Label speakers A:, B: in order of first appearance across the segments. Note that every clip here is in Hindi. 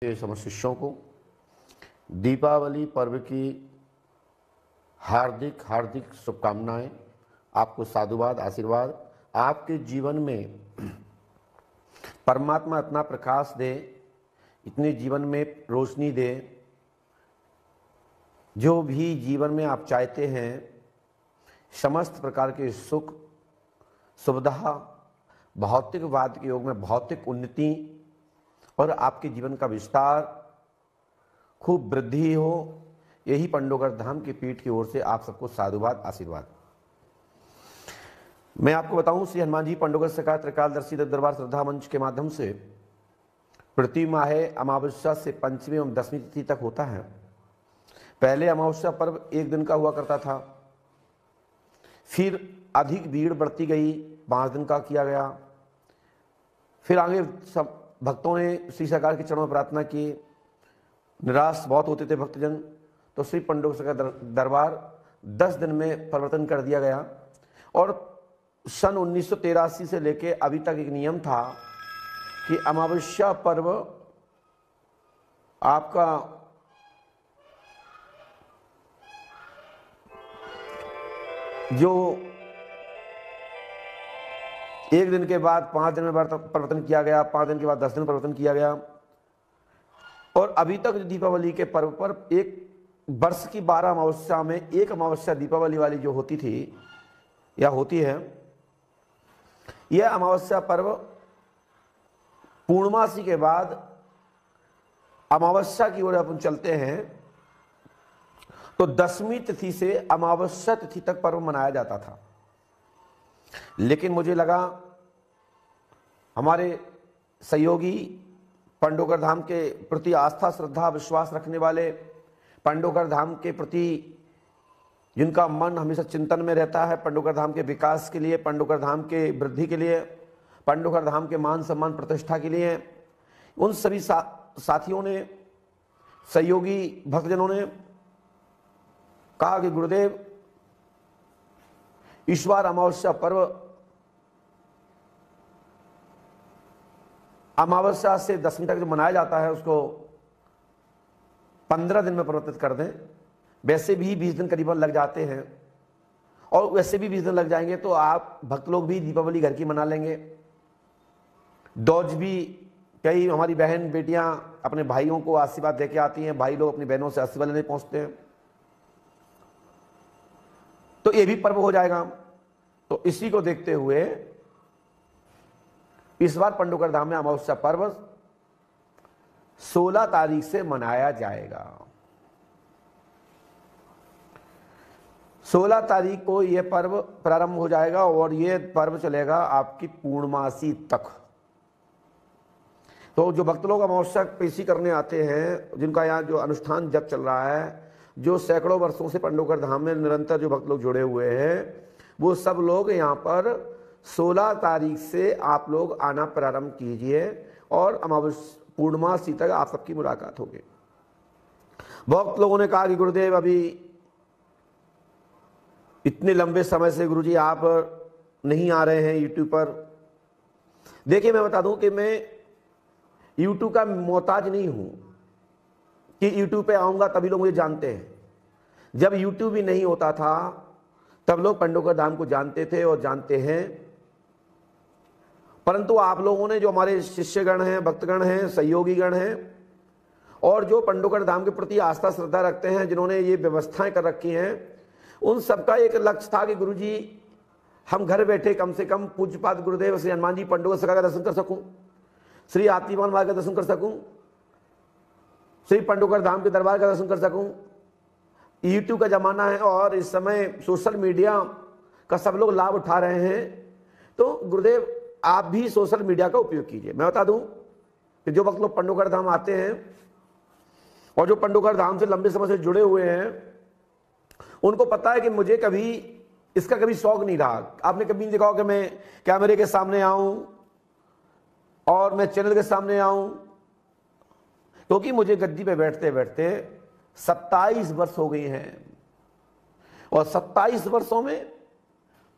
A: के समस्त शिष्यों को दीपावली पर्व की हार्दिक हार्दिक शुभकामनाएं। आपको साधुवाद, आशीर्वाद। आपके जीवन में परमात्मा इतना प्रकाश दे, इतने जीवन में रोशनी दे, जो भी जीवन में आप चाहते हैं समस्त प्रकार के सुख सुविधा, भौतिकवाद के योग में भौतिक उन्नति और आपके जीवन का विस्तार, खूब वृद्धि हो, यही पंडोगर धाम की पीठ की ओर से आप सबको साधुवाद, आशीर्वाद। मैं आपको बताऊं, श्री हनुमान जी पंडोगर सरकार त्रिकालदर्शी दरबार श्रद्धा मंच के माध्यम से प्रति माह अमावस्या से पंचमी एवं दसवीं तिथि तक होता है। पहले अमावस्या पर्व एक दिन का हुआ करता था, फिर अधिक भीड़ बढ़ती गई, 5 दिन का किया गया। फिर आगे सब भक्तों ने श्री सरकार के चरणों में प्रार्थना की, निराश बहुत होते थे भक्तजन, तो श्री पंडोगर सरकार दरबार 10 दिन में परिवर्तन कर दिया गया। और सन 1983 से लेके अभी तक एक नियम था कि अमावस्या पर्व आपका जो एक दिन के बाद 5 दिन में परिवर्तन किया गया, 5 दिन के बाद 10 दिन परिवर्तन किया गया। और अभी तक दीपावली के पर्व पर एक वर्ष की 12 अमावस्या में एक अमावस्या दीपावली वाली जो होती थी या होती है, यह अमावस्या पर्व पूर्णमासी के बाद अमावस्या की ओर अपन चलते हैं तो 10वीं तिथि से अमावस्या तिथि तक पर्व मनाया जाता था। लेकिन मुझे लगा हमारे सहयोगी पंडोगर धाम के प्रति आस्था, श्रद्धा, विश्वास रखने वाले, पंडोगर धाम के प्रति जिनका मन हमेशा चिंतन में रहता है, पंडोगर धाम के विकास के लिए, पंडोगर धाम के वृद्धि के लिए, पंडोगर धाम के मान सम्मान प्रतिष्ठा के लिए, उन सभी साथियों ने, सहयोगी भक्तजनों ने कहा कि गुरुदेव, इस बार अमावस्या पर्व अमावस्या से 10वीं तक जो मनाया जाता है उसको 15 दिन में परिवर्तित कर दें। वैसे भी 20 दिन करीबन लग जाते हैं और वैसे भी 20 दिन लग जाएंगे तो आप भक्त लोग भी दीपावली घर की मना लेंगे। डॉज भी कई हमारी बहन बेटियां अपने भाइयों को आशीर्वाद देके आती हैं, भाई लोग अपनी बहनों से आशीर्वाद लेने पहुंचते हैं, तो ये भी पर्व हो जाएगा। तो इसी को देखते हुए इस बार पंडोगर धाम में अमावस्या पर्व 16 तारीख से मनाया जाएगा। 16 तारीख को यह पर्व प्रारंभ हो जाएगा और यह पर्व चलेगा आपकी पूर्णमासी तक। तो जो भक्त लोग अमावस्या पेशी करने आते हैं, जिनका यहाँ जो अनुष्ठान जब चल रहा है, जो सैकड़ों वर्षों से पंडोगर धाम में निरंतर जो भक्त लोग जुड़े हुए हैं, वो सब लोग यहाँ पर 16 तारीख से आप लोग आना प्रारंभ कीजिए और अमावस्या पूर्णमासी तक आप सबकी मुलाकात होगी। बहुत लोगों ने कहा कि गुरुदेव, अभी इतने लंबे समय से गुरुजी आप नहीं आ रहे हैं यूट्यूब पर। देखिए, मैं बता दूं कि मैं यूट्यूब का मोहताज नहीं हूं कि यूट्यूब पे आऊंगा तभी लोग मुझे जानते हैं। जब यूट्यूब भी नहीं होता था तब लोग पंडोगर धाम को जानते थे और जानते हैं। परंतु आप लोगों ने, जो हमारे शिष्यगण हैं, भक्तगण हैं, सहयोगी गण हैं और जो पंडोगर धाम के प्रति आस्था श्रद्धा रखते हैं, जिन्होंने ये व्यवस्थाएं कर रखी हैं, उन सबका एक लक्ष्य था कि गुरुजी, हम घर बैठे कम से कम पूज्यपाद गुरुदेव श्री हनुमान जी पंडोगर सरकार का दर्शन कर सकूं, श्री आतिमान मार्ग का दर्शन कर सकूं, श्री पंडोगर धाम के दरबार का दर्शन कर सकूं। यूट्यूब का जमाना है और इस समय सोशल मीडिया का सब लोग लाभ उठा रहे हैं, तो गुरुदेव आप भी सोशल मीडिया का उपयोग कीजिए। मैं बता दूं कि जो वक्त लोग पंडोगर धाम आते हैं और जो पंडोगर धाम से लंबे समय से जुड़े हुए हैं, उनको पता है कि मुझे कभी इसका कभी शौक नहीं रहा। आपने कभी नहीं देखा हो कि मैं कैमरे के सामने आऊं और मैं चैनल के सामने आऊं, क्योंकि मुझे गद्दी पे बैठते बैठते 27 वर्ष हो गई हैं और 27 वर्षों में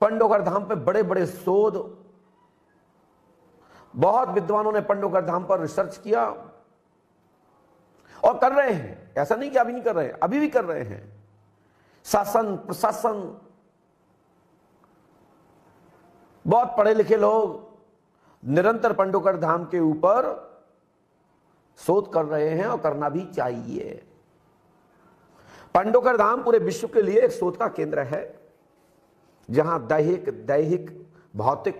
A: पंडोगर धाम पे बड़े बड़े शोध, बहुत विद्वानों ने पंडोगर धाम पर रिसर्च किया और कर रहे हैं, ऐसा नहीं कि अभी नहीं कर रहे हैं, अभी भी कर रहे हैं। शासन प्रशासन, बहुत पढ़े लिखे लोग निरंतर पंडोकर धाम के ऊपर शोध कर रहे हैं और करना भी चाहिए। पंडोकर धाम पूरे विश्व के लिए एक शोध का केंद्र है, जहां दैहिक भौतिक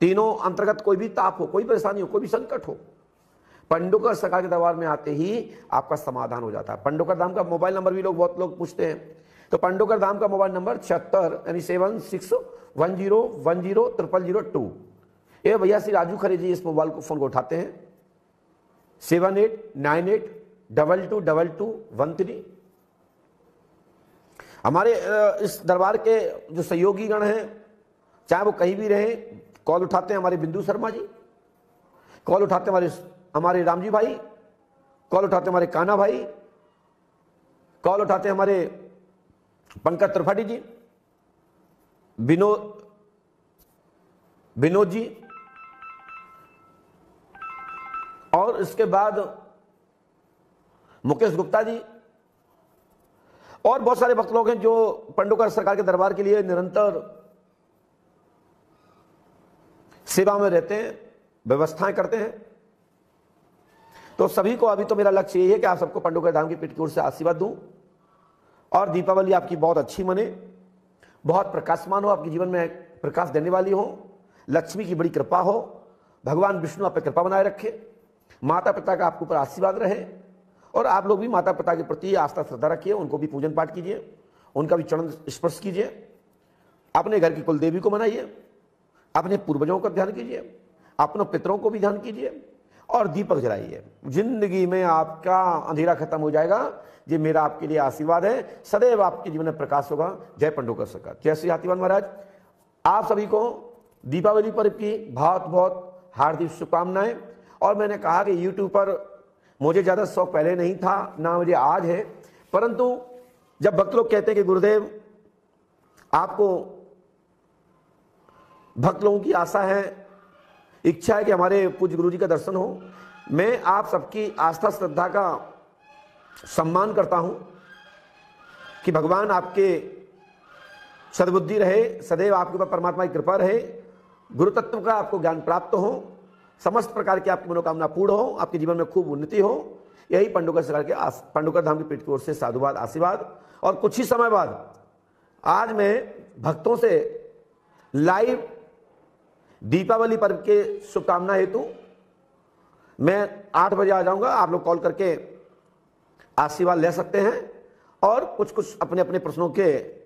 A: तीनों अंतर्गत कोई भी ताप हो, कोई परेशानी हो, कोई भी संकट हो, पंडोकर सरकार के दरबार में आते ही आपका समाधान हो जाता है। पंडोकर धाम का मोबाइल नंबर भी बहुत लोग पूछते हैं, तो पंडोकर धाम का मोबाइल नंबर 76 यानी 7610100002। ये भैया श्री राजू खरे जी इस मोबाइल को फोन को उठाते हैं, 7898222213। हमारे इस दरबार के जो सहयोगी गण हैं, चाहे वो कहीं भी रहे, कॉल उठाते हैं हमारे बिंदु शर्मा जी, कॉल उठाते हैं हमारे रामजी भाई, कॉल उठाते हैं हमारे कान्हा भाई, कॉल उठाते हैं हमारे पंकज त्रिपाठी जी, विनोद जी, और इसके बाद मुकेश गुप्ता जी, और बहुत सारे भक्त लोग हैं जो पंडोकर सरकार के दरबार के लिए निरंतर सेवा में रहते हैं, व्यवस्थाएं करते हैं। तो सभी को अभी तो मेरा लक्ष्य यही है कि आप सबको पंडोकर धाम की पीठ की ओर से आशीर्वाद दूं और दीपावली आपकी बहुत अच्छी मने, बहुत प्रकाशमान हो, आपके जीवन में प्रकाश देने वाली हो, लक्ष्मी की बड़ी कृपा हो, भगवान विष्णु आप पर कृपा बनाए रखे, माता पिता का आपके ऊपर आशीर्वाद रहे, और आप लोग भी माता पिता के प्रति आस्था श्रद्धा रखिए, उनको भी पूजन पाठ कीजिए, उनका भी चरण स्पर्श कीजिए, अपने घर की कुल देवी को मनाइए, अपने पूर्वजों का ध्यान कीजिए, अपने पितरों को भी ध्यान कीजिए और दीपक जलाइए। जिंदगी में आपका अंधेरा खत्म हो जाएगा। ये मेरा आपके लिए आशीर्वाद है, सदैव आपके जीवन में प्रकाश होगा। जय पंडोकर सरकार, जय श्री हाथीवान महाराज। आप सभी को दीपावली पर्व की बहुत बहुत हार्दिक शुभकामनाएं। और मैंने कहा कि यूट्यूब पर मुझे ज़्यादा शौक पहले नहीं था, ना मुझे आज है, परंतु जब भक्त लोग कहते हैं कि गुरुदेव आपको, भक्त लोगों की आशा है, इच्छा है कि हमारे पूज्य गुरु जी का दर्शन हो, मैं आप सबकी आस्था श्रद्धा का सम्मान करता हूं कि भगवान आपके सद्बुद्धि रहे, सदैव आपके ऊपर परमात्मा की कृपा रहे, गुरु तत्व का आपको ज्ञान प्राप्त हो, समस्त प्रकार की आपकी मनोकामना पूर्ण हो, आपके जीवन में खूब उन्नति हो। यही पंडोकर सरकार के पंडोकर धाम की पीठ की ओर से साधुवाद आशीर्वाद। और कुछ ही समय बाद आज मैं भक्तों से लाइव दीपावली पर्व के शुभकामना हेतु मैं 8 बजे आ जाऊंगा। आप लोग कॉल करके आशीर्वाद ले सकते हैं और कुछ अपने अपने प्रश्नों के